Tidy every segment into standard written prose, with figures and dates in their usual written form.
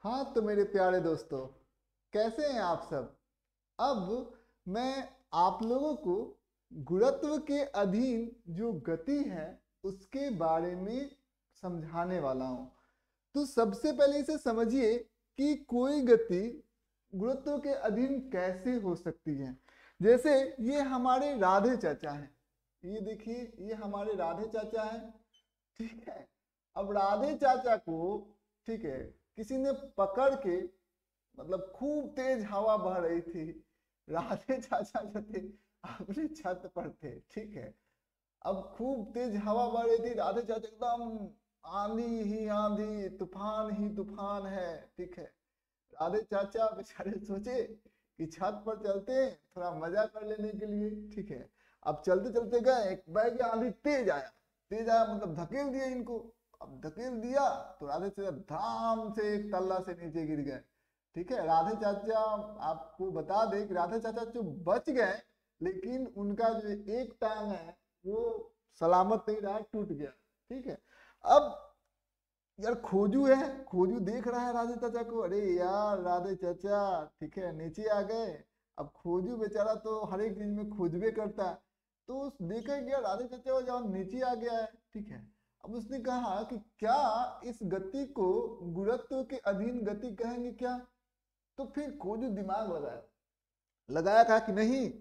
हाँ तो मेरे प्यारे दोस्तों, कैसे हैं आप सब। अब मैं आप लोगों को गुरुत्व के अधीन जो गति है उसके बारे में समझाने वाला हूँ। तो सबसे पहले इसे समझिए कि कोई गति गुरुत्व के अधीन कैसे हो सकती है। जैसे ये हमारे राधे चाचा हैं, ये देखिए ये हमारे राधे चाचा हैं, ठीक है। अब राधे चाचा को, ठीक है, किसी ने पकड़ के, मतलब खूब तेज हवा बह रही थी, राधे चाचा जो थे अपने छत पर थे, ठीक है। अब खूब तेज हवा बह रही थी, राधे चाचा एकदम आंधी ही आंधी तूफान ही तूफान है, ठीक है। राधे चाचा बेचारे सोचे कि छत पर चलते हैं थोड़ा मजा कर लेने के लिए, ठीक है। अब चलते चलते गए, एक बैग आंधी तेज आया, तेज आया मतलब धकेल दिया इनको। अब धकेल दिया तो राधे चाचा धाम से एक तल्ला से नीचे गिर गए, ठीक है। राधे चाचा, आपको बता दें कि राधे चाचा जो बच गए, लेकिन उनका जो एक टांग है वो सलामत नहीं रहा, टूट गया, ठीक है। अब यार खोजू है, खोजू देख रहा है राधे चाचा को, अरे यार राधे चाचा, ठीक है, नीचे आ गए। अब खोजू बेचारा तो हर एक चीज में खोजबे करता है, तो उस देखे गया राधे चाचा वो जब नीचे आ गया है, ठीक है। अब उसने कहा कि क्या इस गति को गुरुत्व के अधीन गति कहेंगे क्या। तो फिर खोजू दिमाग लगाया, लगाया, कहा कि नहीं,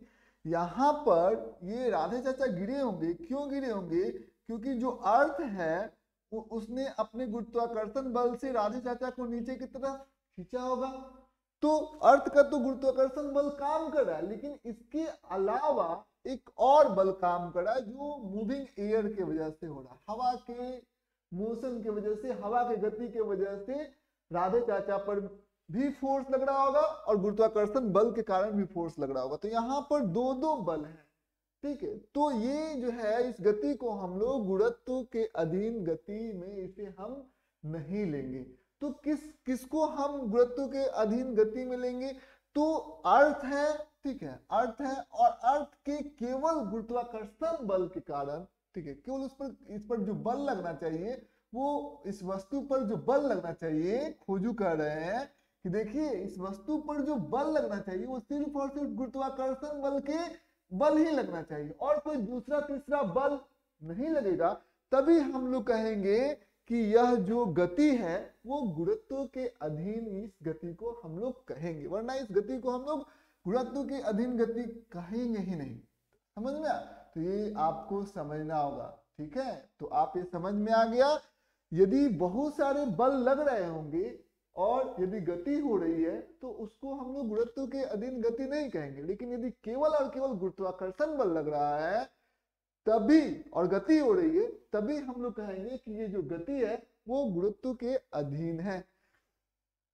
यहाँ पर ये राधे चाचा गिरे होंगे, क्यों गिरे होंगे, क्योंकि जो अर्थ है वो उसने अपने गुरुत्वाकर्षण बल से राधे चाचा को नीचे की तरफ खींचा होगा। तो अर्थ का तो गुरुत्वाकर्षण बल काम कर रहा है, लेकिन इसके अलावा एक और बल काम कर रहा है जो मूविंग एयर के वजह से हो रहा है, हवा के मोशन की वजह से, हवा की गति की वजह से राधे चाचा पर भी फोर्स लग रहा होगा और गुरुत्वाकर्षण बल के कारण भी फोर्स लग रहा होगा। तो यहाँ पर दो दो बल है, ठीक है। तो ये जो है इस गति को हम लोग गुरुत्व के अधीन गति में इसे हम नहीं लेंगे। तो किसको हम गुरुत्व के अधीन गति में लेंगे, तो अर्थ है, ठीक है, अर्थ है, और अर्थ के केवल गुरुत्वाकर्षण बल के कारण, ठीक है, केवल इस पर जो बल लगना चाहिए, वो इस वस्तु पर जो बल लगना चाहिए, खोजू कह रहे हैं कि देखिए इस वस्तु पर जो बल लगना चाहिए वो सिर्फ और सिर्फ गुरुत्वाकर्षण बल के बल ही लगना चाहिए, और कोई दूसरा तीसरा बल नहीं लगेगा। तभी हम लोग कहेंगे कि यह जो गति है वो गुरुत्व के अधीन इस गति को हम लोग कहेंगे, वरना इस गति को हम लोग गुरुत्व के अधीन गति कहेंगे ही नहीं। समझ में आया? तो ये आपको समझना होगा, ठीक है। तो आप ये समझ में आ गया, यदि बहुत सारे बल लग रहे होंगे और यदि गति हो रही है तो उसको हम लोग गुरुत्व के अधीन गति नहीं कहेंगे, लेकिन यदि केवल और केवल गुरुत्वाकर्षण बल लग रहा है तभी, और गति हो रही है, तभी हम लोग कहेंगे कि ये जो गति है वो गुरुत्व के अधीन है।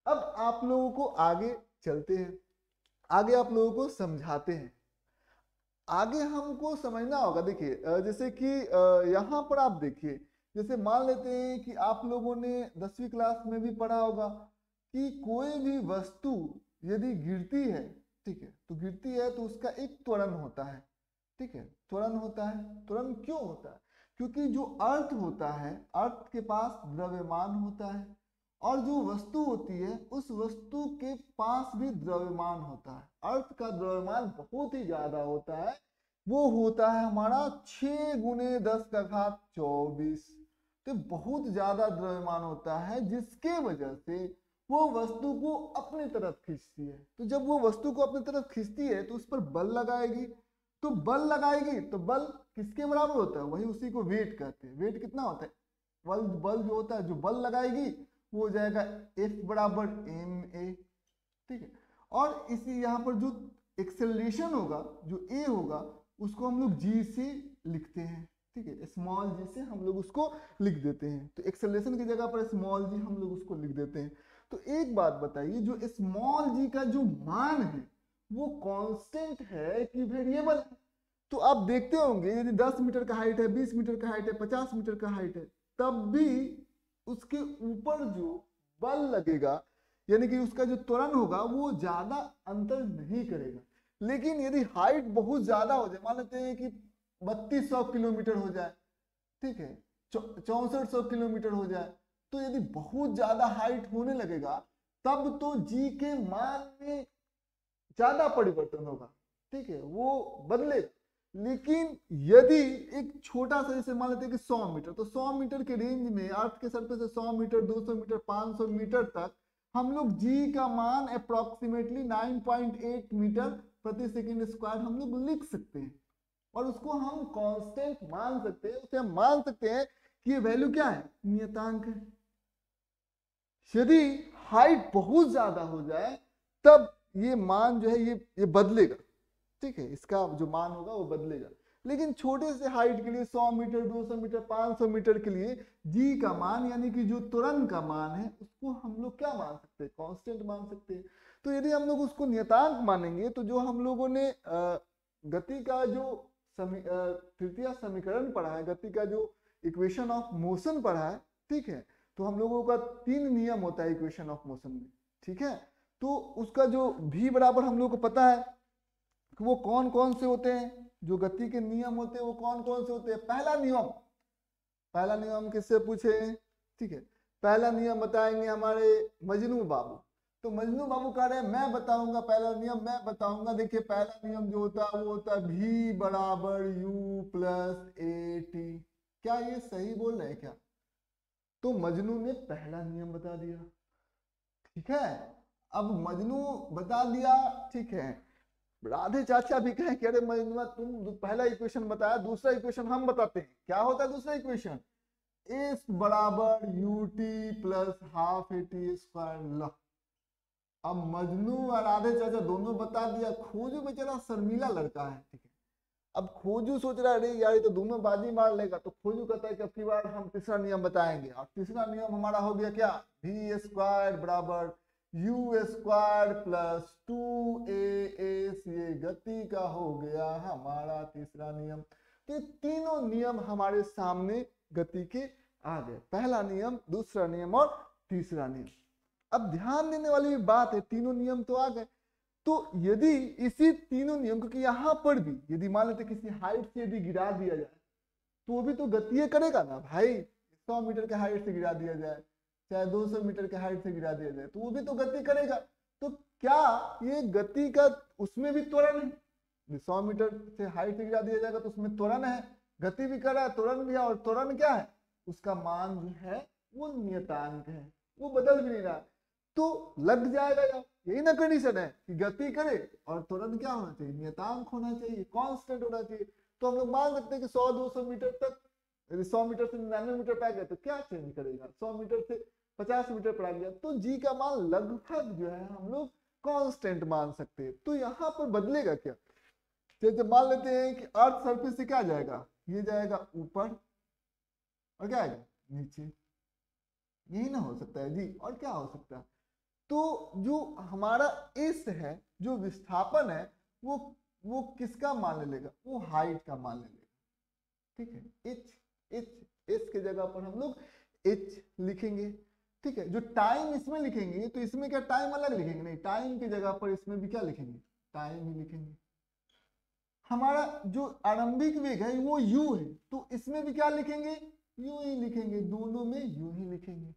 अब आप लोगों को आगे चलते हैं, आगे आप लोगों को समझाते हैं। आगे हमको समझना होगा, देखिए जैसे कि यहाँ पर आप देखिए, जैसे मान लेते हैं कि आप लोगों ने 10वीं क्लास में भी पढ़ा होगा कि कोई भी वस्तु यदि गिरती है, ठीक है, तो गिरती है तो उसका एक त्वरण होता है, ठीक है, त्वरण होता है। त्वरण क्यों होता है, क्योंकि जो अर्थ होता है, अर्थ के पास द्रव्यमान होता है, और जो वस्तु होती है उस वस्तु के पास भी द्रव्यमान होता है। अर्थ का द्रव्यमान बहुत ही ज्यादा होता है, वो होता है हमारा 6 × 10⁻²⁴। तो बहुत ज्यादा द्रव्यमान होता है, जिसके वजह से वो वस्तु को अपनी तरफ खींचती है। तो जब वो वस्तु को अपनी तरफ खींचती है तो उस पर बल लगाएगी, तो बल लगाएगी तो बल किसके बराबर होता है, वही उसी को वेट कहते हैं। वेट कितना होता है, बल बल जो होता है, जो बल लगाएगी वो हो जाएगा F बराबर ma, ठीक है। और इसी यहाँ पर जो एक्सेलरेशन होगा, जो a होगा, उसको हम लोग g से लिखते हैं, ठीक है, स्मॉल g से हम लोग उसको लिख देते हैं। तो एक्सेलरेशन की जगह पर स्मॉल g हम लोग उसको लिख देते हैं। तो एक बात बताइए, जो स्मॉल g का जो मान है वो कांस्टेंट है कि वेरिएबल है। तो आप देखते होंगे यदि 10 मीटर का हाइट है, 20 मीटर का हाइट है, 50 मीटर का हाइट है, तब भी उसके ऊपर जो बल लगेगा, यानी कि उसका जो त्वरण होगा वो ज्यादा अंतर नहीं करेगा। लेकिन यदि हाइट बहुत ज्यादा हो जाए, मान लेते हैं कि 3200 किलोमीटर हो जाए, ठीक है, 6400 किलोमीटर हो जाए, तो यदि बहुत ज्यादा हाइट होने लगेगा तब तो जी के मान में ज्यादा परिवर्तन होगा, ठीक है, वो बदलेगा। लेकिन यदि एक छोटा सा, जैसे मान लेते हैं कि 100 मीटर, तो 100 मीटर के रेंज में अर्थ के सरफेस से 100 मीटर, 200 मीटर, 500 मीटर तक हम लोग जी का मान अप्रोक्सीमेटली 9.8 मीटर प्रति सेकंड स्क्वायर हम लोग लिख सकते हैं, और उसको हम कांस्टेंट मान सकते हैं। उसे हम मान सकते हैं कि ये वैल्यू क्या है, नियतांक है। यदि हाइट बहुत ज्यादा हो जाए तब ये मान जो है ये बदलेगा, ठीक है, इसका जो मान होगा वो बदलेगा। लेकिन छोटे से हाइट के लिए 100 मीटर, 200 मीटर, 500 मीटर के लिए जी का मान यानी कि जो त्वरण का मान है उसको हम लोग क्या मान सकते हैं, कांस्टेंट मान सकते हैं। तो यदि हम लोग उसको नियतांक मानेंगे तो जो हम लोगों ने गति का जो तृतीय समीकरण पढ़ा है, गति का जो इक्वेशन ऑफ मोशन पढ़ा है, ठीक है, तो हम लोगों का 3 नियम होता है इक्वेशन ऑफ मोशन में, ठीक है। तो उसका जो v बराबर हम लोग को पता है कि वो कौन कौन से होते हैं, जो गति के नियम होते हैं वो कौन कौन से होते हैं। पहला नियम किससे पूछे, ठीक है, पहला नियम बताएंगे हमारे मजनू बाबू। तो मजनू बाबू कह रहे हैं मैं बताऊंगा पहला नियम, मैं बताऊंगा। देखिए पहला नियम जो होता है वो होता है v बराबर u प्लस ए टी। क्या ये सही बोल रहे हैं क्या? तो मजनू ने पहला नियम बता दिया, ठीक है। अब मजनू बता दिया, ठीक है, राधे चाचा भी कहें कि अरे मजनू तुम पहला इक्वेशन बताया, दूसरा इक्वेशन हम बताते हैं। क्या होता है दूसरा इक्वेशन, एस बराबर U T plus half A T square. अब मजनू और राधे चाचा दोनों बता दिया, खोजू बेचारा शर्मीला लड़का है, ठीक है। अब खोजू सोच रहा है अरे यार ये तो दोनों बाजी मार लेगा, तो खोजू कहता है कि अब की बार हम तीसरा नियम बताएंगे, और तीसरा नियम हमारा हो गया क्या, वी स्क्वायर बराबर यू स्क्वायर प्लस 2as। ये गति का हो गया हमारा तीसरा नियम। तो ये तीनों नियम हमारे सामने गति के आ गए, पहला नियम, दूसरा नियम और तीसरा नियम। अब ध्यान देने वाली बात है, तीनों नियम तो आ गए, तो यदि इसी तीनों नियम, क्योंकि यहाँ पर भी यदि मान लेते किसी हाइट से यदि गिरा दिया जाए तो वो भी तो गति करेगा ना भाई। 100 मीटर के हाइट से गिरा दिया जाए, चाहे 200 मीटर के हाइट से गिरा दिया जाए, तो वो भी तो गति करेगा। तो क्या ये गति का उसमें भी त्वरण है? 100 मीटर से हाइट से गिरा दिया जाएगा तो उसमें त्वरण है, गति भी कर रहा है, त्वरण भी है, और त्वरण क्या है, उसका मान जो है वो नियतांक है, वो बदल भी नहीं रहा। तो लग जाएगा यार, यही ना कंडीशन है कि गति करे और त्वरण क्या होना चाहिए, नियतांक होना चाहिए, कांस्टेंट होना चाहिए। तो हम लोग मान सकते हैं कि 100-200 मीटर तक, यदि 100 मीटर से 99 मीटर पे आ गया तो क्या चेंज करेगा, 100 मीटर से 50 मीटर पर आ गया तो जी का मान लगभग जो है हम लोग कांस्टेंट मान सकते हैं। तो यहाँ पर बदलेगा क्या, जैसे मान लेते हैं कि अर्थ सरफेस से क्या जाएगा, ये जाएगा ऊपर और क्या आएगा नीचे, यही ना हो सकता है जी, और क्या हो सकता है। तो जो हमारा एस है, जो विस्थापन है, वो किसका मान ले लेगा, वो हाइट का मान ले लेगा, ठीक है। एच एच एस के जगह पर हम लोग एच लिखेंगे, ठीक है। जो टाइम इसमें लिखेंगे तो इसमें क्या टाइम अलग लिखेंगे, नहीं, टाइम की जगह पर इसमें भी क्या लिखेंगे, टाइम ही लिखेंगे। हमारा जो आरंभिक वेग है वो u है, तो इसमें भी क्या लिखेंगे, u ही लिखेंगे, दोनों में u ही लिखेंगे,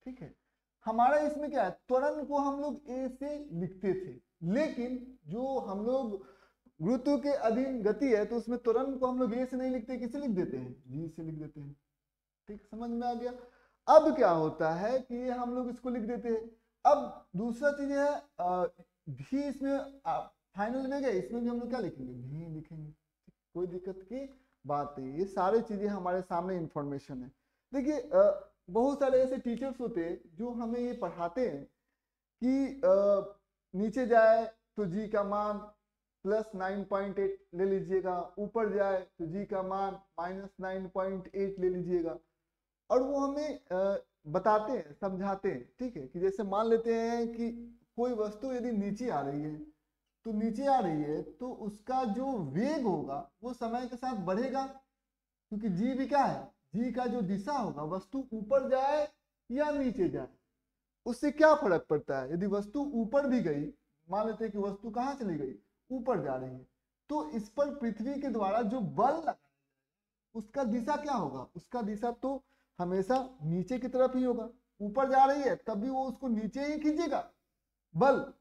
ठीक है। हमारा इसमें क्या है, त्वरण को हम लोग a से लिखते थे, लेकिन जो हम लोग गुरुत्व के अधीन गति है तो उसमें त्वरण को हम लोग a से नहीं लिखते, किसे लिख देते हैं, v से लिख देते हैं, ठीक, समझ में आ गया। अब क्या होता है कि हम लोग इसको लिख देते हैं। अब दूसरा चीज है भी, इसमें फाइनल वेग है, इसमें भी हम लोग क्या लिखेंगे, भी लिखेंगे, कोई दिक्कत की बात नहीं। ये सारी चीजें हमारे सामने इंफॉर्मेशन है। देखिए बहुत सारे ऐसे टीचर्स होते हैं जो हमें ये पढ़ाते हैं कि नीचे जाए तो जी का मान प्लस 9.8 ले लीजिएगा, ऊपर जाए तो जी का मान माइनस 9.8 ले लीजिएगा, और वो हमें बताते हैं, समझाते हैं, ठीक है। कि जैसे मान लेते हैं कि कोई वस्तु यदि नीचे आ रही है, तो नीचे आ रही है तो उसका जो वेग होगा वो समय के साथ बढ़ेगा, क्योंकि जी भी क्या है, जी का जो दिशा होगा, वस्तु ऊपर जाए या नीचे जाए उससे क्या फर्क पड़ता है। यदि वस्तु ऊपर भी गई, मान लेते हैं कि वस्तु कहाँ चली गई, ऊपर जा रही है, तो इस पर पृथ्वी के द्वारा जो बल लगा उसका दिशा क्या होगा, उसका दिशा तो हमेशा नीचे की तरफ ही होगा, ऊपर जा रही है तब भी वो उसको नीचे ही खींचेगा बल,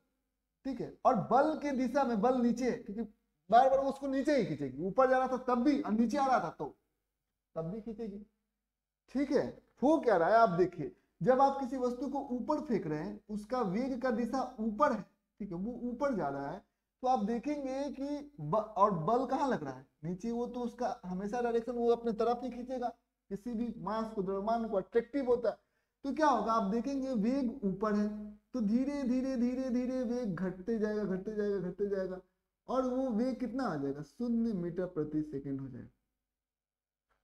ठीक है। और बल के दिशा में बल नीचे है क्योंकि बार बार वो उसको नीचे ही खींचेगी, ऊपर जा रहा था तब भी और नीचे आ रहा था तो तब भी खींचेगी, ठीक है। हो क्या रहा है आप देखिए, जब आप किसी वस्तु को ऊपर फेंक रहे हैं उसका वेग का दिशा ऊपर है, ठीक है, वो ऊपर जा रहा है, तो आप देखेंगे कि और बल कहाँ लग रहा है नीचे, वो तो उसका हमेशा डायरेक्शन वो अपने तरफ ही खींचेगा, किसी भी मास को द्रव्यमान को अट्रैक्टिव होता है। तो क्या होगा आप देखेंगे वेग ऊपर है तो धीरे धीरे धीरे धीरे वेग घटते जाएगा घटते जाएगा घटते जाएगा और वो वेग कितना आ जाएगा 0 मीटर प्रति सेकेंड हो जाएगा।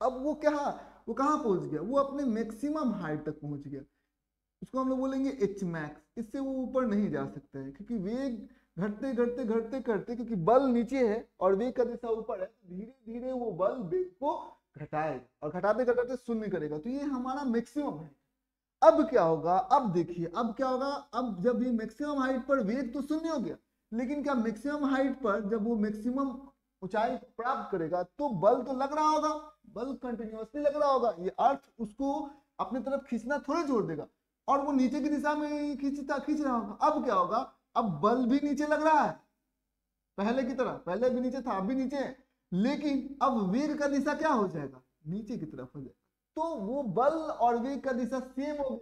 अब वो कहाँ पहुंच गया, वो अपने मैक्सिमम हाइट तक पहुंच गया, उसको हम लोग बोलेंगे एच मैक्स। इससे वो ऊपर नहीं जा सकता है क्योंकि वेग घटते घटते घटते घटते, क्योंकि बल नीचे है और वेग का दिशा ऊपर है, धीरे धीरे वो बल वेग को घटाएगा और घटाते घटाते शून्य करेगा, तो ये हमारा मैक्सिमम है। अब क्या होगा, अब देखिए अब क्या होगा, अब जब ये मैक्सिमम हाइट पर वेग तो शून्य हो गया, लेकिन क्या मैक्सिमम हाइट पर जब वो मैक्सिमम ऊंचाई प्राप्त करेगा तो बल तो लग रहा होगा, बल कंटिन्यूअसली लग रहा होगा, ये अर्थ उसको अपनी तरफ खींचना थोड़े छोड़ देगा और वो नीचे की दिशा में खींच रहा होगा। अब क्या होगा, अब बल भी नीचे लग रहा है पहले की तरह, पहले भी नीचे था अब भी नीचे है, लेकिन अब वेग का दिशा क्या हो जाएगा नीचे की तरफ हो जाएगा, तो वो बल और वेग का दिशा सेम हो गया।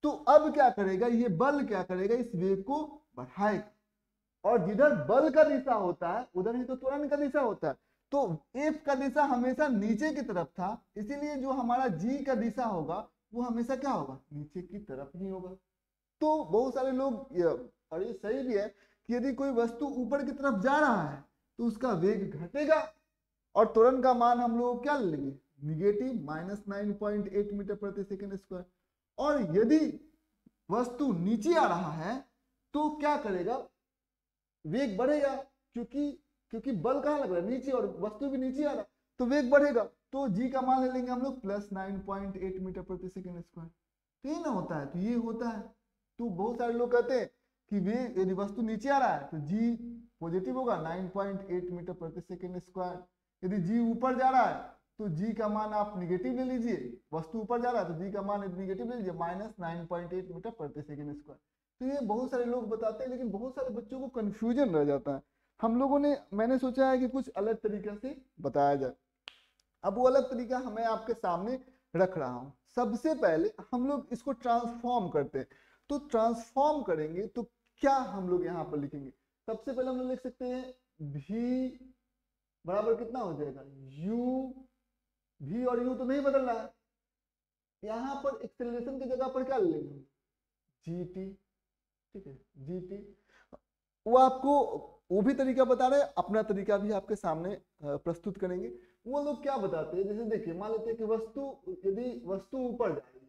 तो अब क्या करेगा, ये बल क्या करेगा, इस वेग को बढ़ाएगा और जिधर बल का दिशा होता है उधर ही तो त्वरण का दिशा होता है, तो एफ का दिशा हमेशा नीचे की तरफ था, इसीलिए जो हमारा जी का दिशा होगा वो हमेशा क्या होगा नीचे की तरफ ही होगा। तो बहुत सारे लोग और ये सही भी है कि यदि कोई वस्तु ऊपर की तरफ जा रहा है तो उसका वेग घटेगा और त्वरण का मान हम लोग क्या लेंगे निगेटिव -9.8 मीटर प्रति सेकेंड स्क्वायर। और यदि वस्तु नीचे आ रहा है तो क्या करेगा, वेग बढ़ेगा, क्योंकि क्योंकि बल कहाँ लग रहा है नीचे और वस्तु भी नीचे आ रहा है तो वेग बढ़ेगा, तो जी का मान ले लेंगे हम लोग +9.8 मीटर प्रति सेकेंड स्क्वायर। तो ये ना होता है तो ये होता है। तो बहुत सारे लोग कहते हैं कि वेग यदि वस्तु नीचे आ रहा है तो जी पॉजिटिव होगा 9.8 मीटर प्रति सेकेंड स्क्वायर, यदि जी ऊपर जा रहा है तो जी का मान आप निगेटिव ले लीजिए, वस्तु ऊपर जा रहा है तो जी का मान निगेटिव ले लीजिए -9.8 मीटर प्रति सेकेंड स्क्वायर। तो ये बहुत सारे लोग बताते हैं लेकिन बहुत सारे बच्चों को कंफ्यूजन रह जाता है। हम लोगों ने मैंने सोचा है कि कुछ अलग तरीके से बताया जाए। अब वो अलग तरीका मैं आपके सामने रख रहा हूं। सबसे पहले हम लोग इसको ट्रांसफॉर्म करते हैं, तो ट्रांसफॉर्म करेंगे तो क्या हम लोग यहाँ पर लिखेंगे, सबसे पहले हम लोग लिख सकते हैं v बराबर कितना हो जाएगा u, v और u तो नहीं बदल रहा है, यहाँ पर एक्सेलरेशन की जगह पर क्या ले लेंगे gt, ठीक है gt। वो आपको वो भी तरीका बता रहे हैं, अपना तरीका भी आपके सामने प्रस्तुत करेंगे। वो लोग क्या बताते हैं, जैसे देखिए मान लेते हैं कि यदि वस्तु ऊपर जा रही है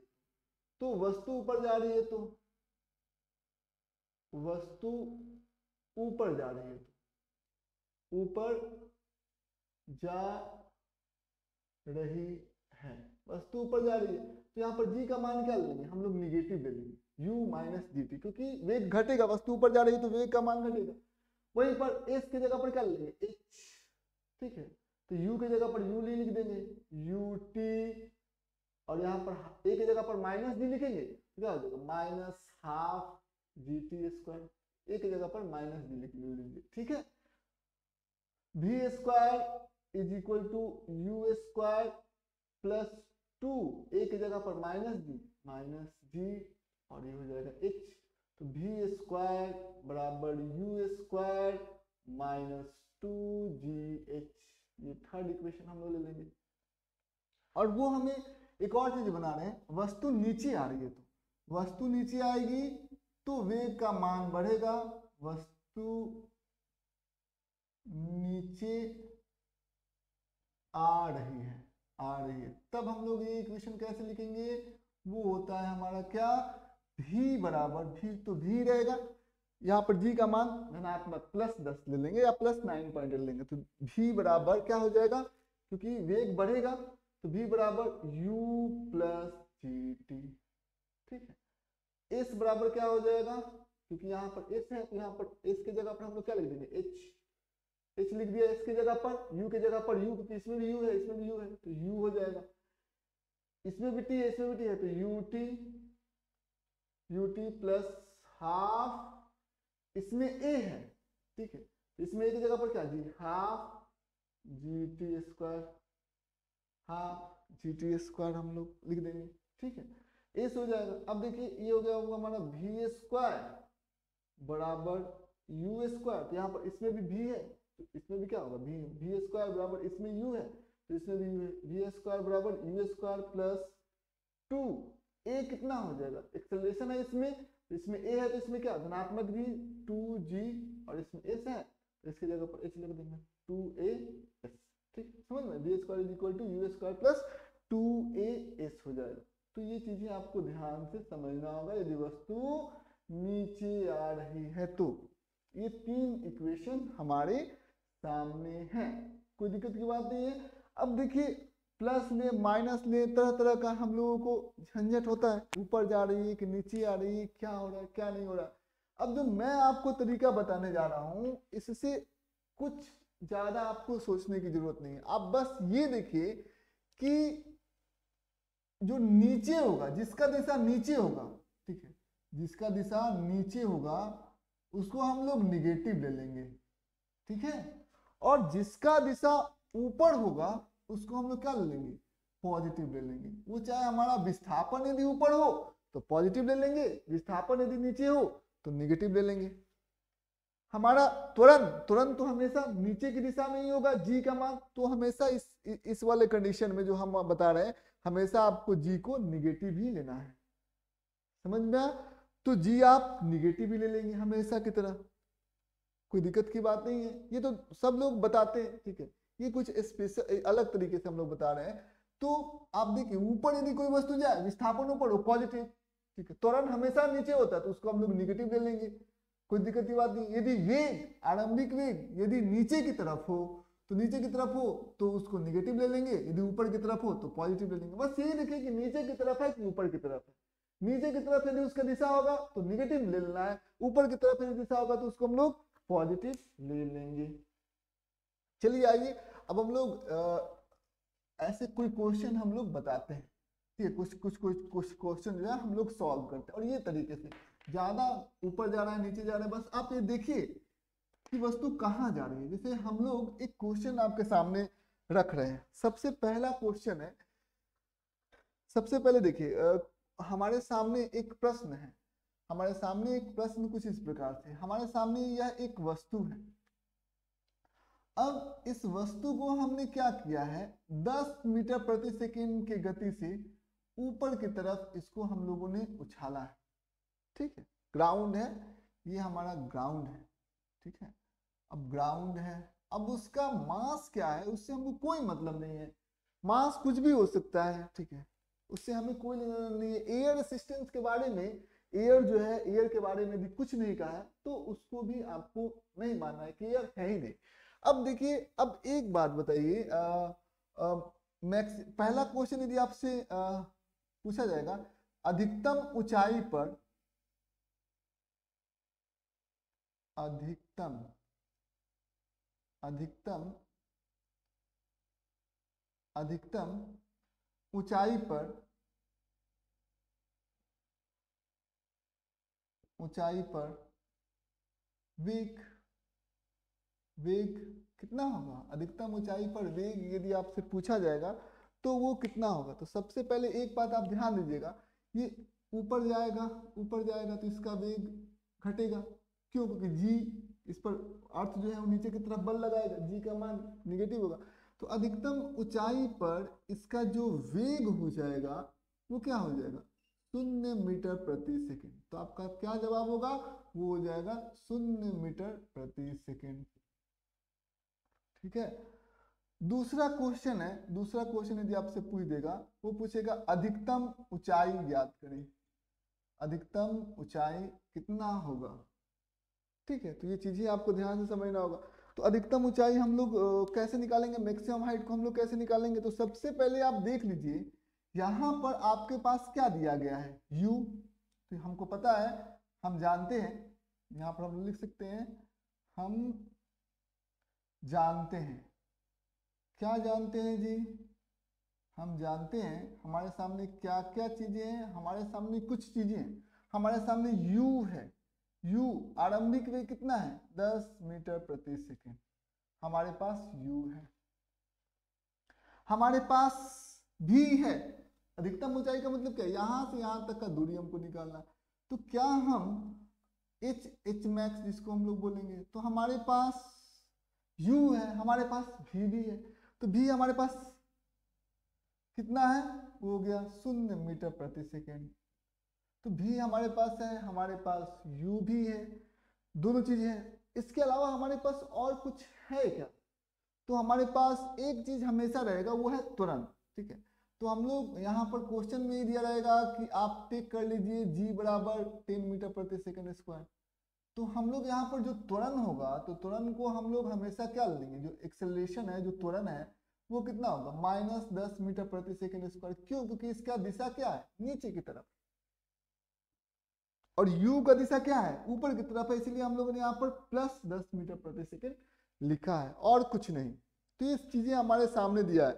तो वस्तु ऊपर जा रही है तो वस्तु ऊपर जा रही है तो ऊपर जा रही है, वस्तु ऊपर जा रही है तो यहाँ पर जी का मान क्या लेंगे हम लोग निगेटिव ले लेंगे u - gt, क्योंकि वेग घटेगा, वस्तु ऊपर जा रही है तो वेग का मान घटेगा। वहीं पर s की जगह पर क्या लेंगे h, ठीक है, तो u की जगह पर u लिख देंगे ut और यहाँ पर a की जगह पर -g लिखेंगे तो क्या हो जाएगा -12 gt स्क्वायर, a की जगह पर -g लिख लीजिए, ठीक है। v square is equal to u square plus 2, a की जगह पर -g और ये हो जाएगा h, तो v स्क्वायर बराबर u स्क्वायर -2gh, ये थर्ड इक्वेशन हम लोग ले लेंगे। और वो हमें एक और चीज बना रहे हैं, वस्तु नीचे आ रही है तो वस्तु नीचे आएगी तो वेग का मान बढ़ेगा, वस्तु नीचे आ रही है तब हम लोग ये इक्वेशन कैसे लिखेंगे, वो होता है हमारा क्या v बराबर v, तो v रहेगा यहाँ पर g का मान धनात्मक +10 ले लेंगे या +9 ले लेंगे, तो v बराबर क्या हो जाएगा, क्योंकि वेग बढ़ेगा तो v बराबर u + gt, ठीक है। s बराबर क्या हो जाएगा, क्योंकि यहाँ पर s है तो यहाँ पर s की जगह पर हम लोग क्या लिख देंगे h लिख दिया s की जगह पर, u की जगह पर u, क्योंकि इसमें भी u है इसमें भी u है तो u हो जाएगा, इसमें भी t है इसमें भी t है तो ut ut प्लस हाफ, इसमें a है, ठीक है, इसमें a की जगह पर क्या g half gt square, half gt square हम लोग लिख देंगे, ठीक है, एस हो जाएगा। अब देखिए ये हो गया होगा हमारा वी स्क्वायर बराबर यू स्क्वायर, तो यहाँ पर इसमें भी v है तो इसमें भी क्या होगा वी स्क्वायर बराबर इसमें u है तो इसमें भी u है, वी स्क्वायर बराबर यू स्क्वायर प्लस 2, a कितना हो जाएगा, एक्सेलरेशन है इसमें, तो इसमें a है तो इसमें क्या धनात्मक भी 2g और इसमें s है तो इसकी जगह पर h लिख देंगे 2as, ठीक समझ में, v square is equal to u square plus 2as हो जाएगा। तो ये चीजें आपको ध्यान से समझना होगा यदि वस्तु नीचे आ रही है तो। ये तीन इक्वेशन हमारे सामने हैं, कोई दिक्कत की बात नहीं है। अब देखिए प्लस ले माइनस ले तरह तरह का हम लोगों को झंझट होता है, ऊपर जा रही है कि नीचे आ रही है, क्या हो रहा है क्या नहीं हो रहा। अब जो मैं आपको तरीका बताने जा रहा हूं इससे कुछ ज्यादा आपको सोचने की जरूरत नहीं है, आप बस ये देखिए कि जो नीचे होगा, जिसका दिशा नीचे होगा, ठीक है, जिसका दिशा नीचे होगा उसको हम लोग निगेटिव ले लेंगे, ठीक है, और जिसका दिशा ऊपर होगा उसको हम लोग क्या ले लेंगे पॉजिटिव ले लेंगे। वो चाहे हमारा विस्थापन यदि ऊपर हो तो पॉजिटिव ले लेंगे, विस्थापन यदि नीचे हो तो निगेटिव ले लेंगे। हमारा तुरंत तो हमेशा नीचे की दिशा में ही होगा जी का मान, तो हमेशा इस वाले कंडीशन में जो हम बता रहे हैं हमेशा आपको जी को निगेटिव ही लेना है, समझ में आया, तो जी आप निगेटिव ही ले लेंगे हमेशा की तरह, कोई दिक्कत की बात नहीं है, ये तो सब लोग बताते हैं, ठीक है, ये कुछ स्पेशल अलग तरीके से हम लोग बता रहे हैं। तो आप देखिए ऊपर यदि कोई वस्तु जाए विस्थापन ऊपर हो पॉजिटिव, ठीक है, त्वरण हमेशा नीचे होता है तो उसको हम लोग निगेटिव ले लेंगे, कोई दिक्कत की बात नहीं। यदि वेग आरंभिक वेग यदि नीचे की तरफ हो तो नीचे की तरफ हो तो उसको निगेटिव ले लेंगे, यदि ऊपर की तरफ हो तो पॉजिटिव ले लेंगे। बस यही देखिए कि नीचे की तरफ है कि ऊपर की तरफ है, नीचे की तरफ यदि उसका दिशा होगा तो निगेटिव ले लेना है, ऊपर की तरफ यदि दिशा होगा तो उसको हम लोग पॉजिटिव ले लेंगे। चलिए आइए अब हम लोग ऐसे कोई क्वेश्चन हम लोग बताते हैं, ठीक है, कुछ क्वेश्चन जो है हम लोग सॉल्व करते हैं, और ये तरीके से ज्यादा ऊपर जा रहा है नीचे जा रहा है, बस आप ये देखिए कि वस्तु कहाँ जा रही है। जैसे हम लोग एक क्वेश्चन आपके सामने रख रहे हैं, सबसे पहला क्वेश्चन है, सबसे पहले देखिए हमारे सामने एक प्रश्न है, हमारे सामने एक प्रश्न कुछ इस प्रकार से, हमारे सामने यह एक वस्तु है। अब इस वस्तु को हमने क्या किया है 10 मीटर प्रति सेकंड की गति से ऊपर की तरफ इसको हम लोगों ने उछाला है, ठीक है, ग्राउंड है, ये हमारा ग्राउंड है, ठीक है, अब ग्राउंड है, अब उसका मास क्या है उससे हमको कोई मतलब नहीं है, मास कुछ भी हो सकता है, ठीक है, उससे हमें कोई लेना नहीं है। एयर रेसिस्टेंस के बारे में, एयर जो है एयर के बारे में भी कुछ नहीं कहा है तो उसको भी आपको नहीं मानना है कि एयर है ही नहीं। अब देखिए अब एक बात बताइए, पहला क्वेश्चन यदि आपसे पूछा जाएगा अधिकतम ऊंचाई पर, अधिकतम अधिकतम अधिकतम ऊंचाई पर, ऊंचाई पर वेग, वेग कितना होगा, अधिकतम ऊंचाई पर वेग यदि आपसे पूछा जाएगा तो वो कितना होगा। तो सबसे पहले एक बात आप ध्यान दीजिएगा, ये ऊपर जाएगा, ऊपर जाएगा तो इसका वेग घटेगा, क्यों, क्योंकि जी इस पर अर्थ जो है वो नीचे की तरफ बल लगाएगा, जी का मान निगेटिव होगा, तो अधिकतम ऊंचाई पर इसका जो वेग हो जाएगा वो क्या हो जाएगा 0 मीटर प्रति सेकंड। तो आपका क्या जवाब होगा, वो हो जाएगा 0 मीटर प्रति सेकंड, ठीक है। दूसरा क्वेश्चन है, दूसरा क्वेश्चन यदि आपसे पूछ देगा, वो पूछेगा अधिकतम ऊंचाई ज्ञात करें, अधिकतम ऊंचाई कितना होगा, ठीक है, तो ये चीजें आपको ध्यान से समझना होगा। तो अधिकतम ऊंचाई हम लोग कैसे निकालेंगे, मैक्सिमम हाइट को हम लोग कैसे निकालेंगे, तो सबसे पहले आप देख लीजिए यहाँ पर आपके पास क्या दिया गया है u, तो हमको पता है, हम जानते हैं, यहाँ पर हम लिख सकते हैं, हम जानते हैं, क्या जानते हैं जी, हम जानते हैं हमारे सामने क्या क्या चीजें हैं, हमारे सामने कुछ चीजें हैं, हमारे सामने u है, u आरंभिक वेग कितना है 10 मीटर प्रति सेकेंड, हमारे पास u है। हमारे पास v है, अधिकतम ऊंचाई का मतलब क्या है, यहां से यहां तक का दूरी हमको निकालना। तो क्या हम h मैक्स जिसको हम लोग बोलेंगे, तो हमारे पास u है, हमारे पास v भी है, तो v हमारे पास कितना है, वो हो गया 0 मीटर प्रति सेकेंड। तो v हमारे पास है, हमारे पास u भी है, दोनों चीजें हैं। इसके अलावा हमारे पास और कुछ है क्या, तो हमारे पास एक चीज हमेशा रहेगा, वो है त्वरण। ठीक है, तो हम लोग यहाँ पर क्वेश्चन में ही दिया रहेगा कि आप टेक कर लीजिए g बराबर 10 मीटर प्रति सेकेंड स्क्वायर। तो हम लोग यहाँ पर जो त्वरण होगा, तो त्वरण को हम लोग हमेशा क्या लेंगे, जो एक्सेलरेशन है, जो त्वरण है, वो कितना होगा -10 मीटर प्रति सेकेंड स्क्वायर। क्यों, क्योंकि इसका दिशा क्या है, नीचे की तरफ, और u का दिशा क्या है, ऊपर की तरफ है, इसलिए हम लोगों ने यहाँ पर +10 मीटर प्रति सेकेंड लिखा है, और कुछ नहीं। तो ये चीजें हमारे सामने दिया है,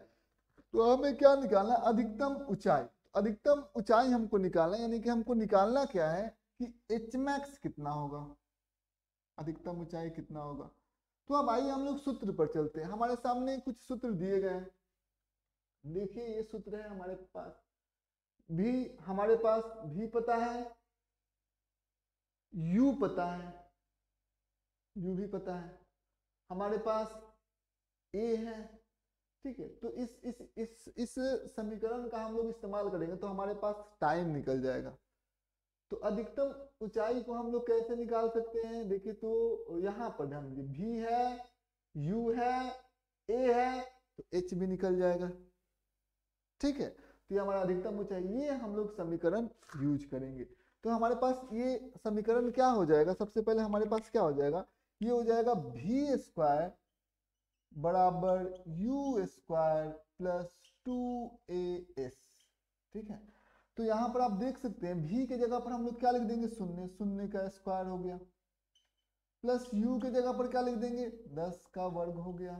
तो हमें क्या निकालना है, अधिकतम ऊंचाई। अधिकतम ऊंचाई हमको निकालना है, यानी कि हमको निकालना क्या है कि h मैक्स कितना होगा, अधिकतम ऊंचाई कितना होगा। तो अब आइए हम लोग सूत्र पर चलते हैं, हमारे सामने कुछ सूत्र दिए गए हैं। देखिए ये सूत्र है हमारे पास, भी हमारे पास भी पता है, u पता है, u भी पता है, हमारे पास a है। ठीक है, तो इस समीकरण का हम लोग इस्तेमाल करेंगे तो हमारे पास टाइम निकल जाएगा। तो अधिकतम ऊंचाई को हम लोग कैसे निकाल सकते हैं, देखिए तो यहाँ पर ध्यान दीजिए, v है, u है, a है, तो h भी निकल जाएगा। ठीक है, तो ये हमारा अधिकतम ऊंचाई, ये हम लोग समीकरण यूज करेंगे। तो हमारे पास ये समीकरण क्या हो जाएगा, सबसे पहले हमारे पास क्या हो जाएगा, ये हो जाएगा v स्क्वायर बराबर u स्क्वायर प्लस 2as। ठीक है, तो यहाँ पर आप देख सकते हैं v के जगह पर हम लोग क्या लिख देंगे, 0, 0 का स्क्वायर हो गया, प्लस u के जगह पर क्या लिख देंगे, 10 का वर्ग हो गया।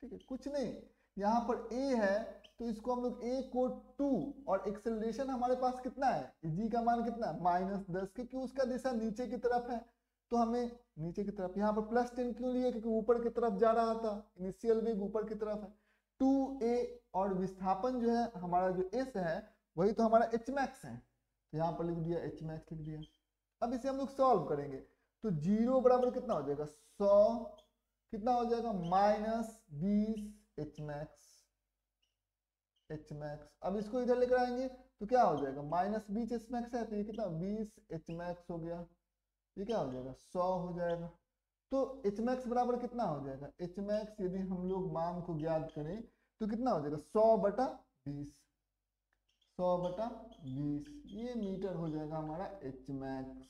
ठीक है, कुछ नहीं, यहाँ पर a है, तो इसको हम लोग a को 2, और एक्सेलरेशन हमारे पास कितना है, g का मान कितना है -10, क्योंकि उसका दिशा नीचे की तरफ है, तो हमें नीचे की तरफ, यहाँ पर +10 क्यों लिए, क्योंकि ऊपर की तरफ जा रहा था, इनिशियल वेग ऊपर की तरफ है। 2a और विस्थापन जो है हमारा जो s है, वही तो हमारा h मैक्स है, तो यहाँ पर लिख दिया h मैक्स लिख दिया। अब इसे हम लोग सॉल्व करेंगे, तो 0 बराबर कितना हो जाएगा 100, कितना हो जाएगा -20 h मैक्स, h मैक्स। अब इसको इधर लेकर आएंगे तो क्या हो जाएगा, -20 h मैक्स है, तो ये कितना 20 h मैक्स हो गया, ये क्या हो जाएगा 100 हो जाएगा। तो h मैक्स बराबर कितना हो जाएगा, h मैक्स यदि हम लोग मान को ज्ञात करें तो कितना हो जाएगा 100/20, 100/20, ये मीटर हो जाएगा हमारा h मैक्स।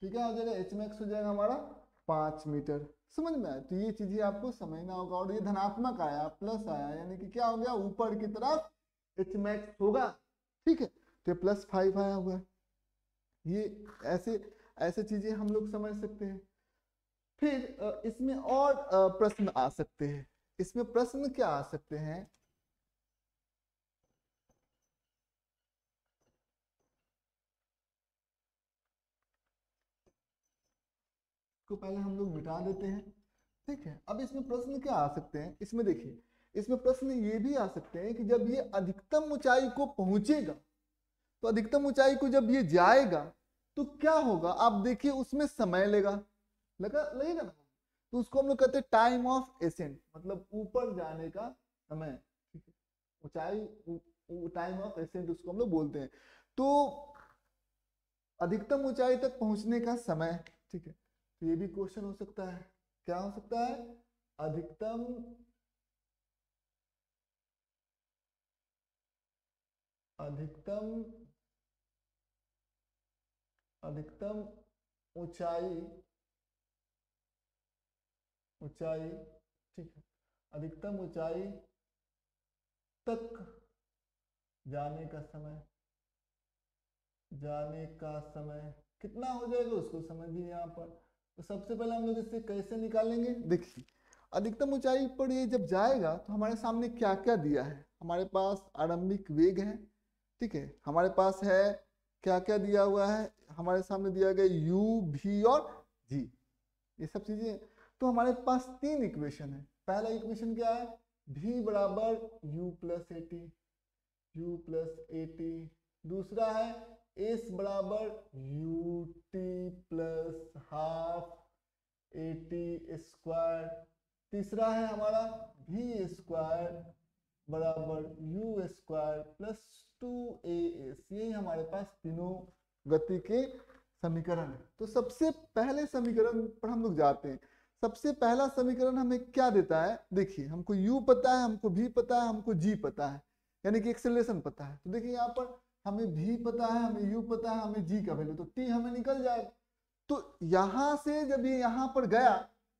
ठीक है, हो जाएगा h मैक्स हो जाएगा हमारा 5 मीटर। समझ में आया, तो ये चीजें आपको समझना होगा। और ये धनात्मक आया, प्लस आया, यानी कि क्या हो गया, ऊपर की तरफ h मैक्स होगा। ठीक है, तो +5 आया हुआ है, ये ऐसे ऐसे चीजें हम लोग समझ सकते हैं। फिर इसमें और प्रश्न आ सकते हैं, इसमें प्रश्न क्या आ सकते हैं, को पहले हम लोग मिटा देते हैं। ठीक है, अब इसमें प्रश्न क्या आ सकते हैं, इसमें देखिए, इसमें प्रश्न ये भी आ सकते हैं कि जब ये अधिकतम ऊंचाई को पहुंचेगा, तो अधिकतम ऊंचाई को जब ये जाएगा तो क्या होगा, आप देखिए उसमें समय लगेगा ना, तो उसको हम लोग कहते हैं टाइम ऑफ एसेंट, मतलब ऊपर जाने का समय। ठीक है, ऊंचाई टाइम ऑफ एसेंट उसको हम लोग बोलते हैं। तो अधिकतम ऊंचाई तक पहुंचने का समय। ठीक है, तो ये भी क्वेश्चन हो सकता है, क्या हो सकता है, अधिकतम अधिकतम ऊंचाई, ठीक है, अधिकतम ऊंचाई तक जाने का समय कितना हो जाएगा, उसको समझिए यहाँ पर। तो सबसे पहले हम लोग इसे कैसे निकालेंगे, देखिए अधिकतम ऊंचाई पर ये जब जाएगा तो हमारे सामने क्या क्या दिया है, हमारे पास आरंभिक वेग है। ठीक है, हमारे पास है क्या क्या दिया हुआ है हमारे सामने, दिया गया u v और g, ये सब चीजें। तो हमारे पास तीन इक्वेशन है। पहला इक्वेशन क्या है, v बराबर u प्लस ए टी। दूसरा है s बराबर u t plus half A T square. तीसरा है हमारा v स्क्वायर बराबर u स्क्वायर प्लस 2as। यही हमारे पास तीनों गति के समीकरण है। तो सबसे पहले समीकरण पर हम लोग जाते हैं। सबसे पहला समीकरण हमें क्या देता है, देखिए हमको u पता है, हमको v पता है, हमको g पता है, यानी कि एक्सेलरेशन पता है। तो देखिए यहाँ पर हमें v पता है, हमें u पता है, हमें g का वैल्यू, तो t हमें निकल जाएगा। तो यहाँ से जब ये यहाँ पर गया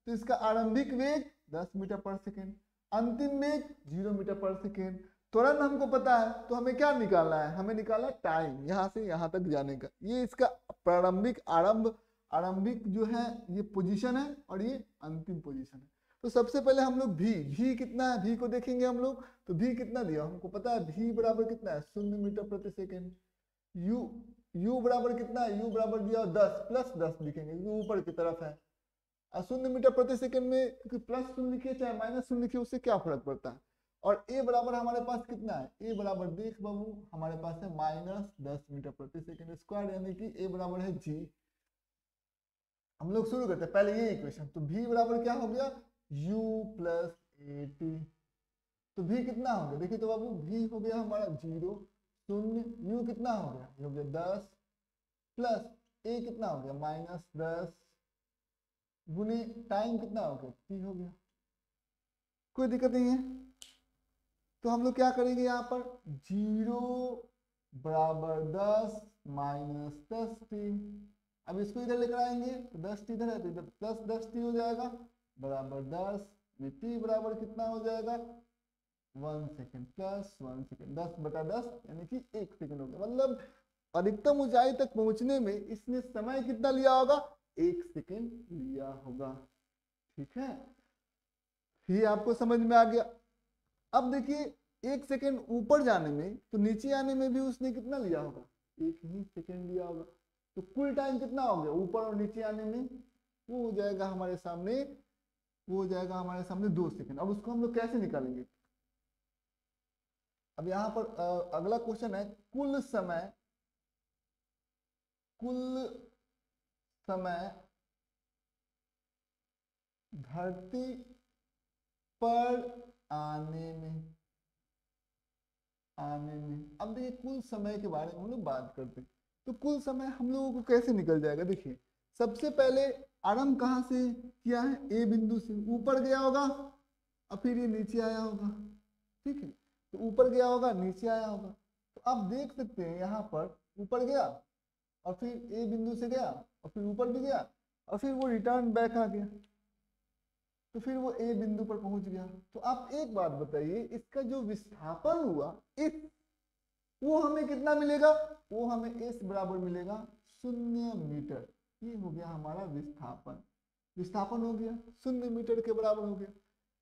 तो इसका आरंभिक वेग 10 मीटर पर सेकेंड, अंतिम वेग 0 मीटर पर सेकेंड। त्वरण हमको पता है, तो हमें क्या निकालना है, हमें निकालना टाइम यहाँ से यहाँ तक जाने का। ये इसका प्रारंभिक आरंभिक जो है ये पोजीशन है और ये अंतिम पोजीशन है। तो सबसे पहले हम लोग v कितना है, v को देखेंगे हम लोग। तो v कितना दिया हमको पता है, v बराबर कितना है 0 मीटर प्रति सेकेंड। u बराबर कितना है, u बराबर दिया 10 प्लस 10 लिखेंगे क्योंकि ऊपर की तरफ है। 0 मीटर प्रति सेकंड में क्योंकि प्लस 0 लिखिए चाहे माइनस 0 लिखिए उससे क्या फर्क पड़ता है। और a बराबर हमारे पास कितना है, a बराबर देख बाबू हमारे पास है -10 मीटर प्रति सेकंड स्क्वायर, यानी कि a बराबर है g। हम लोग शुरू करते हैं पहले ये इक्वेशन। तो v बराबर क्या हो गया, u प्लस ए टी। तो v कितना हो गया, देखिए तो बाबू v हो गया हमारा 0 0, u कितना हो गया, ये हो गया 10 प्लस a कितना हो गया -10 गुने टाइम कितना हो गया t हो गया। कोई दिक्कत नहीं है। तो हम लोग क्या करेंगे, यहाँ पर 0 बराबर 10 -10 t। अब इसको इधर लेकर आएंगे तो 10 t इधर है तो इधर प्लस 10 t हो जाएगा बराबर 10 में t बराबर कितना हो जाएगा 1 सेकेंड प्लस 1 सेकेंड, 10/10 यानी कि 1 सेकेंड हो गया। मतलब अधिकतम ऊंचाई तक पहुंचने में इसने समय कितना लिया होगा, 1 सेकेंड लिया होगा। ठीक है, ये आपको समझ में आ गया। अब देखिए 1 सेकेंड ऊपर जाने में तो नीचे आने में भी उसने कितना लिया होगा, 1 ही सेकेंड लिया होगा। तो कुल टाइम कितना हो गया ऊपर और नीचे आने में, वो हो जाएगा हमारे सामने, वो हो जाएगा हमारे सामने 2 सेकेंड। अब उसको हम लोग कैसे निकालेंगे। अब यहाँ पर अगला क्वेश्चन है कुल समय धरती पर आने में। अब देखिए कुल समय के बारे में हम लोग बात करते हैं। तो कुल समय हम लोगों को कैसे निकल जाएगा, देखिए सबसे पहले आरंभ कहाँ से किया है, ए बिंदु से ऊपर गया होगा और फिर ये नीचे आया होगा। ठीक है, तो ऊपर गया होगा नीचे आया होगा। तो आप देख सकते हैं यहाँ पर ऊपर गया और फिर ए बिंदु से गया और फिर ऊपर भी गया और फिर वो रिटर्न बैक आ गया, तो फिर वो ए बिंदु पर पहुंच गया। तो आप एक बात बताइए, इसका जो विस्थापन हुआ इस, वो हमें कितना मिलेगा, वो हमें एस बराबर मिलेगा 0 मीटर। ये हो गया हमारा विस्थापन हो गया 0 मीटर के बराबर हो गया।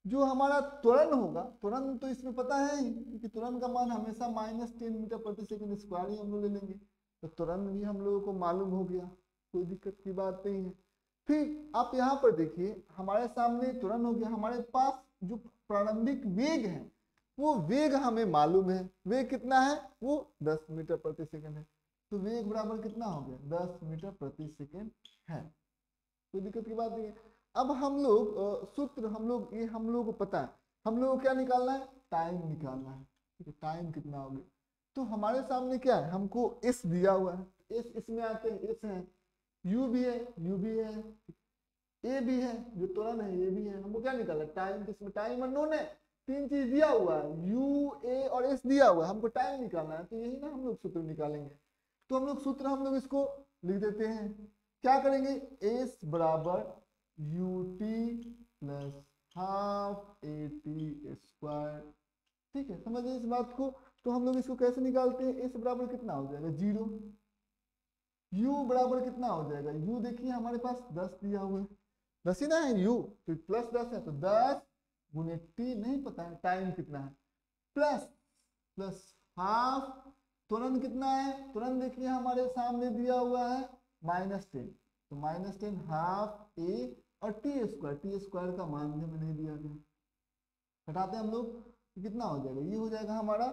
जो हमारा त्वरण होगा, त्वरण तो इसमें पता है ही कि त्वरण का मान हमेशा -10 मीटर प्रति सेकंड स्क्वायर ही हम लोग ले लेंगे। तो त्वरण भी हम लोगों को मालूम हो गया, कोई दिक्कत की बात नहीं है। फिर आप यहाँ पर देखिए हमारे सामने त्वरण हो गया, हमारे पास जो प्रारंभिक वेग है वो वेग हमें मालूम है। वेग कितना है, वो 10 मीटर प्रति सेकंड है। तो वेग बराबर कितना हो गया, 10 मीटर प्रति सेकंड है, कोई दिक्कत की बात नहीं है। अब हम लोग सूत्र हम लोग को पता है, हम लोग को क्या निकालना है, टाइम निकालना है। ठीक है, टाइम कितना हो गया। तो हमारे सामने क्या है, हमको एस दिया हुआ है, एस इसमें आते हैं, एस है, यू भी है, ए भी है, जो त्वरण है ये भी है। हमको क्या निकालना है, टाइम। किसमें टाइम अननोन है, 3 चीज दिया हुआ है, यू ए और एस दिया हुआ है, हमको टाइम निकालना है। तो यही ना हम लोग सूत्र निकालेंगे। तो हम लोग सूत्र हम लोग इसको लिख देते हैं, क्या करेंगे, एस बराबर U T plus half A T square. ठीक है, समझिए इस बात को। तो हम लोग इसको कैसे निकालते हैं, एस बराबर कितना हो जाएगा 0, u बराबर कितना हो जाएगा, u देखिए हमारे पास 10 दिया हुआ है, 10 ही ना है u, तो प्लस 10 है, तो 10 गुने t नहीं पता है टाइम कितना है, प्लस हाफ तुरंत कितना है, तुरंत देखिए हमारे सामने दिया हुआ है -10, तो -10 हाफ ए और टी स्क्वायर का मान भी हमें नहीं दिया गया, घटाते हैं हम लोग तो कितना हो जाएगा, ये हो जाएगा हमारा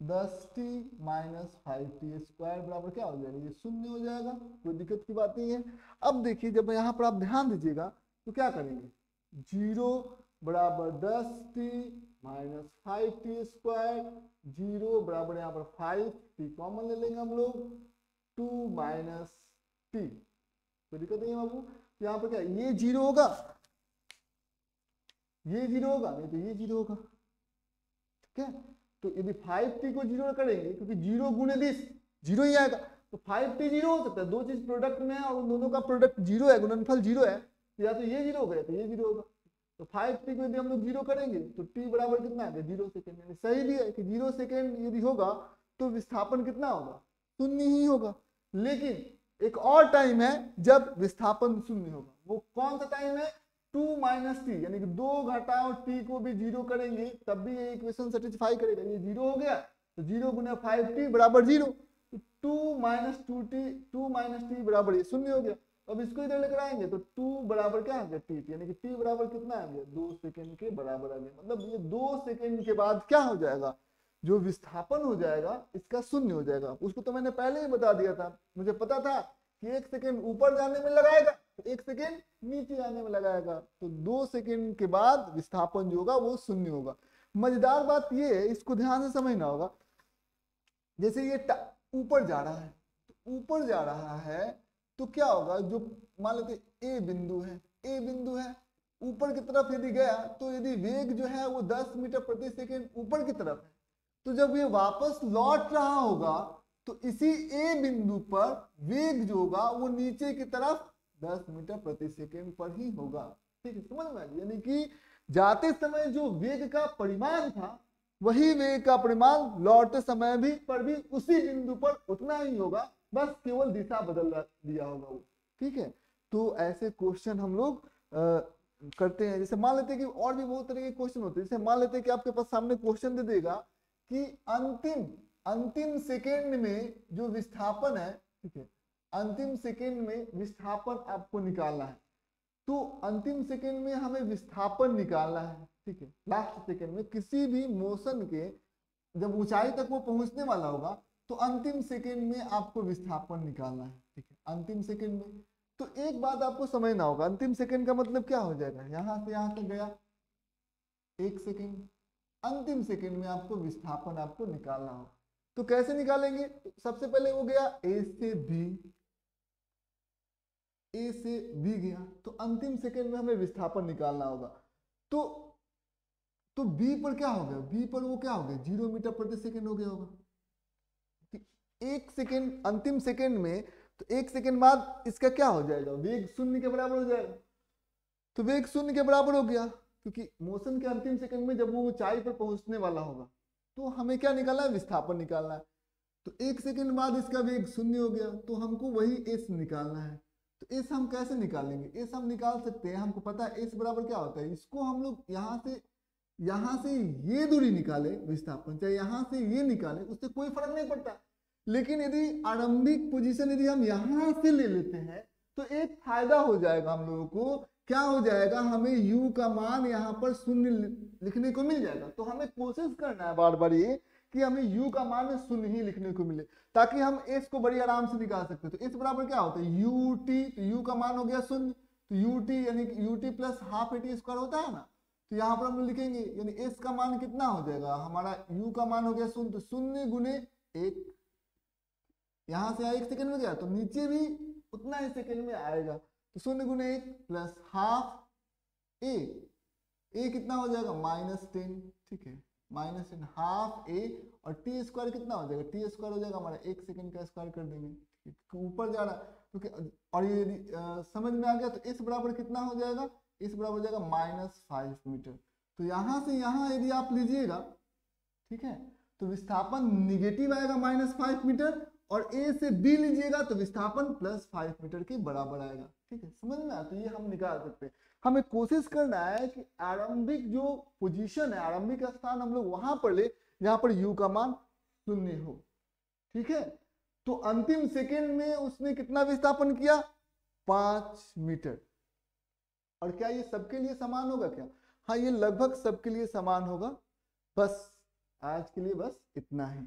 10t - 5t स्क्वायर बराबर क्या हो जाएगा, ये 0 हो जाएगा, कोई दिक्कत की बात नहीं है। अब देखिए जब यहाँ पर आप ध्यान दीजिएगा तो क्या करेंगे, 0 बराबर 10t - 5t स्क्वायर, 0 बराबर यहाँ पर 5t कॉमन ले लेंगे हम लोग, 2 - t, कोई दिक्कत नहीं है बाबू। तो यहाँ पर क्या ये 0 होगा, ये 0 होगा, नहीं तो ये 0 होगा, ठीक है। तो यदि 5t को 0 करेंगे, क्योंकि 0 गुणे 10 0 ही आएगा, तो 5t 0 हो सकता है, दो चीज प्रोडक्ट में है और उन दोनों का प्रोडक्ट 0 है, गुणनफल 0 है, तो या तो ये 0 होगा या तो ये 0 होगा। तो 5t को यदि हम लोग 0 करेंगे तो t बराबर कितना है, 0 सेकेंड, यानी सही भी है कि 0 सेकेंड यदि होगा तो विस्थापन कितना होगा, 0 ही होगा। लेकिन एक और टाइम है जब विस्थापन 0 होगा, वो कौन सा टाइम है, 2 - t, यानी कि 2 घटाओ t को भी 0 करेंगे तब भी ये इक्वेशन सेटिस्फाई करेगा, ये 0 हो गया तो 0 गुना 5t बराबर 0, तो 2 - 2t बराबर ये 0 हो गया। अब इसको इधर लेकर आएंगे तो 2 बराबर क्या आ गया, t, यानी कि t बराबर कितना आ गया, 2 सेकेंड के बराबर आ गया, मतलब ये 2 सेकेंड के बाद क्या हो जाएगा, जो विस्थापन हो जाएगा इसका 0 हो जाएगा। उसको तो मैंने पहले ही बता दिया था, मुझे पता था कि 1 सेकेंड ऊपर जाने में लगाएगा तो 1 सेकेंड नीचे आने में लगाएगा, तो 2 सेकेंड के बाद विस्थापन जो होगा वो 0 होगा। मजेदार बात ये है, इसको ध्यान से समझना होगा, जैसे ये ऊपर जा रहा है, ऊपर जा रहा है तो क्या होगा, जो मान लेते ए बिंदु है, ऊपर की तरफ यदि गया तो यदि वेग जो है वो 10 मीटर प्रति सेकेंड ऊपर की तरफ है, तो जब ये वापस लौट रहा होगा तो इसी ए बिंदु पर वेग जो होगा वो नीचे की तरफ 10 मीटर प्रति सेकेंड पर ही होगा, ठीक है, समझ में, यानी कि जाते समय जो वेग का परिमाण था वही वेग का परिमाण लौटते समय भी पर भी उसी बिंदु पर उतना ही होगा, बस केवल दिशा बदल दिया होगा वो, ठीक है। तो ऐसे क्वेश्चन हम लोग करते हैं, जैसे मान लेते हैं कि और भी बहुत तरह के क्वेश्चन होते हैं, जैसे मान लेते हैं कि आपके पास सामने क्वेश्चन दे देगा कि अंतिम सेकेंड में जो विस्थापन है, ठीक है, अंतिम सेकेंड में विस्थापन आपको निकालना है, तो अंतिम सेकेंड में हमें विस्थापन निकालना है, ठीक है, लास्ट सेकेंड में किसी भी मोशन के जब ऊंचाई तक वो पहुंचने वाला होगा तो अंतिम सेकेंड में आपको विस्थापन निकालना है, ठीक है, अंतिम सेकेंड में। तो एक बात आपको समझना होगा, अंतिम सेकेंड का मतलब क्या हो जाएगा, यहां से यहां तक गया 1 सेकेंड, अंतिम सेकेंड में आपको विस्थापन आपको निकालना होगा। तो कैसे निकालेंगे, तो सबसे पहले वो गया ए से बी गया, तो अंतिम सेकेंड में हमें विस्थापन निकालना होगा। तो बी पर क्या हो गया, बी पर वो क्या हो गया, 0 मीटर प्रति सेकेंड हो गया होगा, 1 सेकेंड अंतिम सेकेंड में, तो 1 सेकेंड बाद इसका क्या हो जाएगा, वेग 0 के बराबर हो जाएगा, तो वेग 0 के बराबर हो गया, क्योंकि मोशन के अंतिम सेकंड में जब वो ऊंचाई पर पहुंचने वाला होगा तो हमें क्या निकालना है, विस्थापन निकालना है। तो 1 सेकंड बाद इसका वेग 0 हो गया, तो हमको वही एस निकालना है। तो एस हम कैसे निकालेंगे, एस हम निकाल सकते हैं, हमको पता है एस बराबर क्या होता है, इसको हम लोग यहाँ से ये दूरी निकाले विस्थापन, चाहे यहाँ से ये निकाले, उससे कोई फर्क नहीं पड़ता। लेकिन यदि आरंभिक पोजीशन यदि हम यहाँ से ले लेते हैं तो एक फायदा हो जाएगा हम लोगों को, क्या हो जाएगा, हमें u का मान यहाँ पर 0 लिखने को मिल जाएगा। तो हमें कोशिश करना है बार बार ये कि हमें u का मान 0 ही लिखने को मिले, ताकि हम s को बड़ी आराम से निकाल सकते हैं। तो s बराबर क्या होता है, ut, तो u का मान हो गया 0, तो ut यानी ut plus half at square होता है ना, तो यहाँ पर हम लिखेंगे, यानी s का मान कितना हो जाएगा, हमारा u का मान हो गया 0, तो 0 गुने 1, यहाँ से 1 सेकंड में गया तो नीचे भी उतना ही सेकंड में आएगा, तो 0 गुने 1 प्लस हाफ ए, ए कितना हो जाएगा -10, ठीक है, -10 हाफ ए, और टी स्क्वायर कितना हो जाएगा, टी स्क्वायर हो जाएगा हमारा 1 सेकंड का स्क्वायर कर देंगे, ऊपर जा रहा है क्योंकि, और ये समझ में आ गया। तो इस बराबर कितना हो जाएगा, इस बराबर हो जाएगा -5 मीटर। तो यहाँ से यहाँ यदि आप लीजिएगा, ठीक है, तो विस्थापन निगेटिव आएगा -5 मीटर, और ए से बी लीजिएगा तो विस्थापन +5 मीटर के बराबर आएगा, ठीक है, समझ में आया। तो ये हम निकाल सकते हैं। हमें कोशिश करना है कि आरंभिक जो पोजीशन है, आरंभिक स्थान हम लोग वहां पर ले जहां पर u का मान शून्य हो। ठीक है, तो अंतिम सेकेंड में उसने कितना विस्थापन किया? 5 मीटर। और क्या ये सबके लिए समान होगा क्या? हाँ, ये लगभग सबके लिए समान होगा। बस आज के लिए बस इतना ही।